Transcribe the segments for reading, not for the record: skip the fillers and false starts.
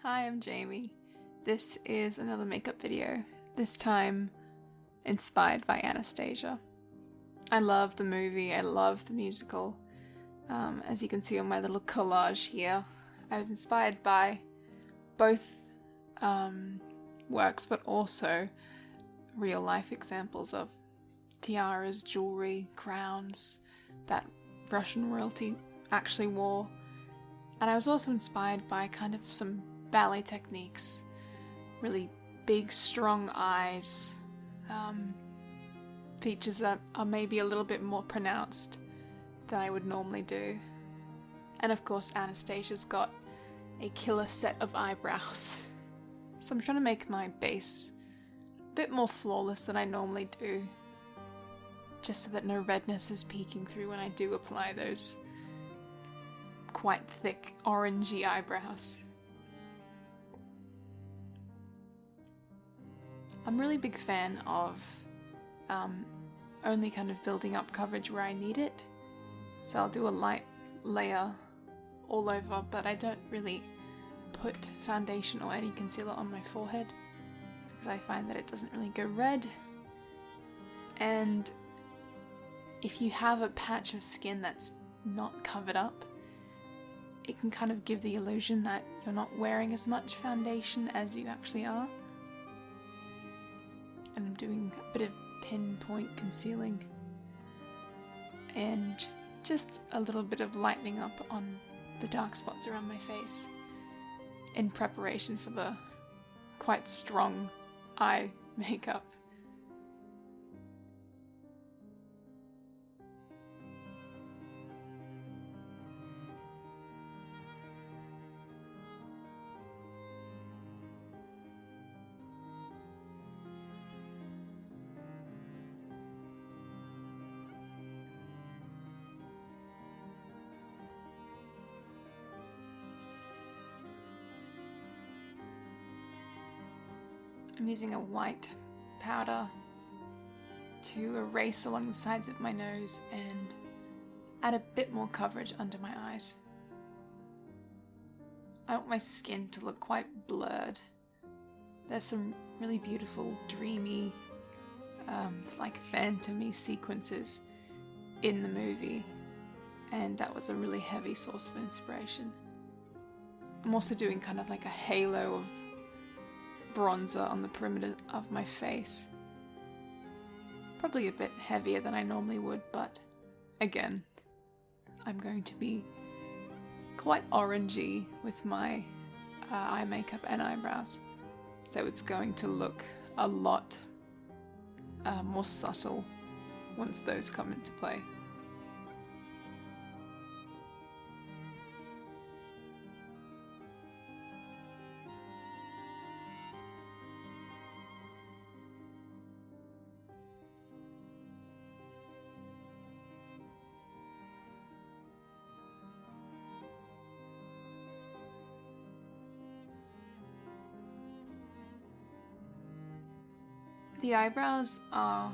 Hi, I'm Jamie. This is another makeup video, this time inspired by Anastasia. I love the movie, I love the musical. As you can see on my little collage here, I was inspired by both works, but also real life examples of tiaras, jewelry, crowns that Russian royalty actually wore. And I was also inspired by kind of some ballet techniques, really big, strong eyes, features that are maybe a little bit more pronounced than I would normally do. And of course, Anastasia's got a killer set of eyebrows. So I'm trying to make my base a bit more flawless than I normally do, just so that no redness is peeking through when I do apply those quite thick orangey eyebrows. I'm a really big fan of only kind of building up coverage where I need it. So I'll do a light layer all over, but I don't really put foundation or any concealer on my forehead because I find that it doesn't really go red. And if you have a patch of skin that's not covered up, it can kind of give the illusion that you're not wearing as much foundation as you actually are. And I'm doing a bit of pinpoint concealing and just a little bit of lightening up on the dark spots around my face in preparation for the quite strong eye makeup. I'm using a white powder to erase along the sides of my nose and add a bit more coverage under my eyes. I want my skin to look quite blurred. There's some really beautiful, dreamy, like phantom-y sequences in the movie, and that was a really heavy source of inspiration. I'm also doing kind of like a halo of bronzer on the perimeter of my face. Probably a bit heavier than I normally would, but again, I'm going to be quite orangey with my eye makeup and eyebrows, so it's going to look a lot more subtle once those come into play. The eyebrows are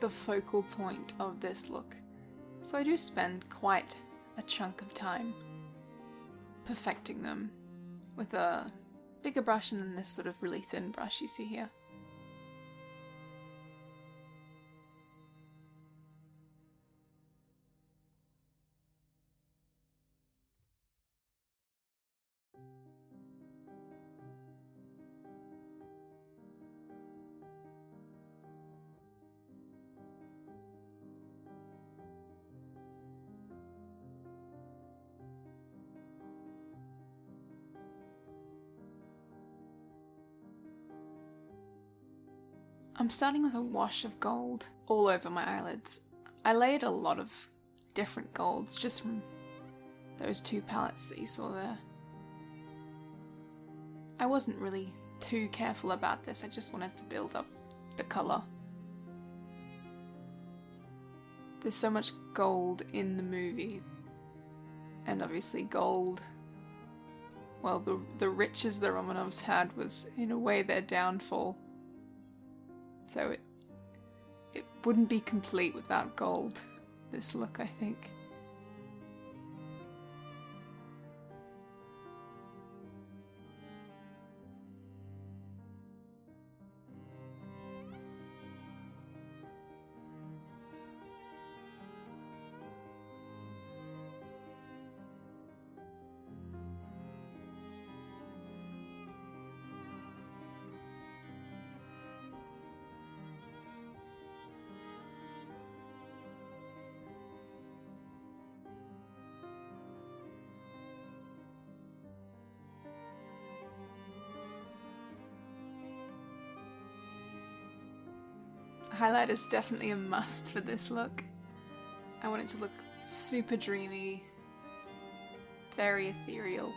the focal point of this look, so I do spend quite a chunk of time perfecting them with a bigger brush and then this sort of really thin brush you see here. I'm starting with a wash of gold all over my eyelids. I layered a lot of different golds just from those two palettes that you saw there. I wasn't really too careful about this, I just wanted to build up the colour. There's so much gold in the movie, and obviously gold, well, the riches the Romanovs had was in a way their downfall. So it wouldn't be complete without gold, this look, I think. Highlight is definitely a must for this look. I want it to look super dreamy, very ethereal.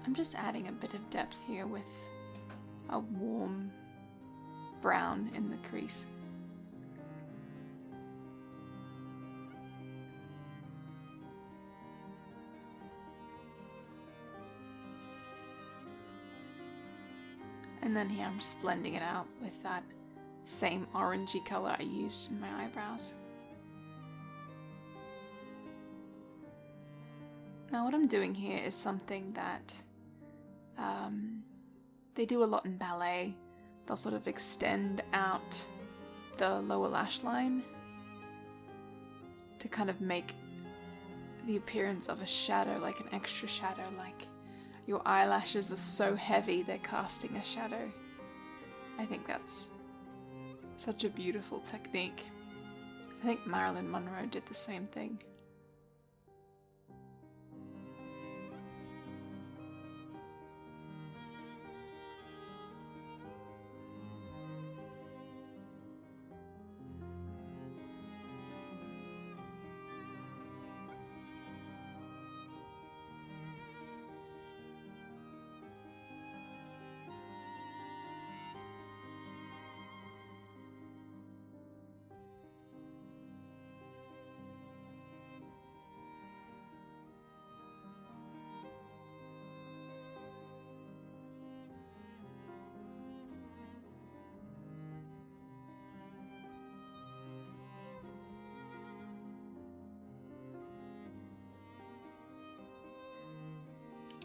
I'm just adding a bit of depth here with a warm brown in the crease. And then here I'm just blending it out with that same orangey colour I used in my eyebrows. Now what I'm doing here is something that they do a lot in ballet. They'll sort of extend out the lower lash line to kind of make the appearance of a shadow, like an extra shadow, like your eyelashes are so heavy they're casting a shadow. I think that's such a beautiful technique. I think Marilyn Monroe did the same thing.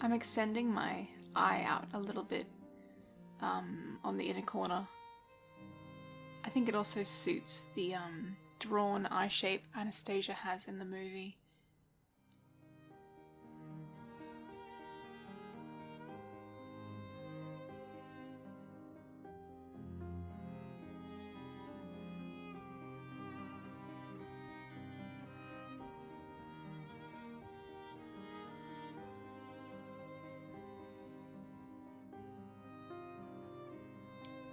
I'm extending my eye out a little bit on the inner corner. I think it also suits the drawn eye shape Anastasia has in the movie.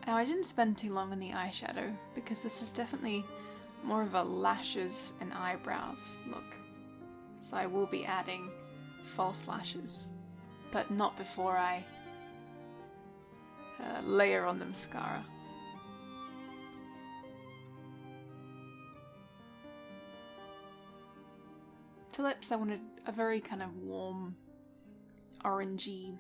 Now I didn't spend too long on the eyeshadow because this is definitely more of a lashes and eyebrows look. So I will be adding false lashes, but not before I layer on the mascara. For lips I wanted a very kind of warm, orangey,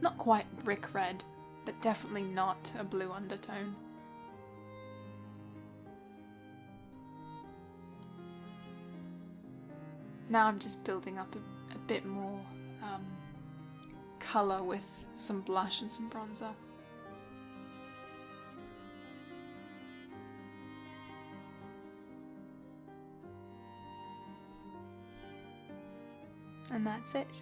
not quite brick red, but definitely not a blue undertone. Now I'm just building up a bit more colour with some blush and some bronzer. And that's it.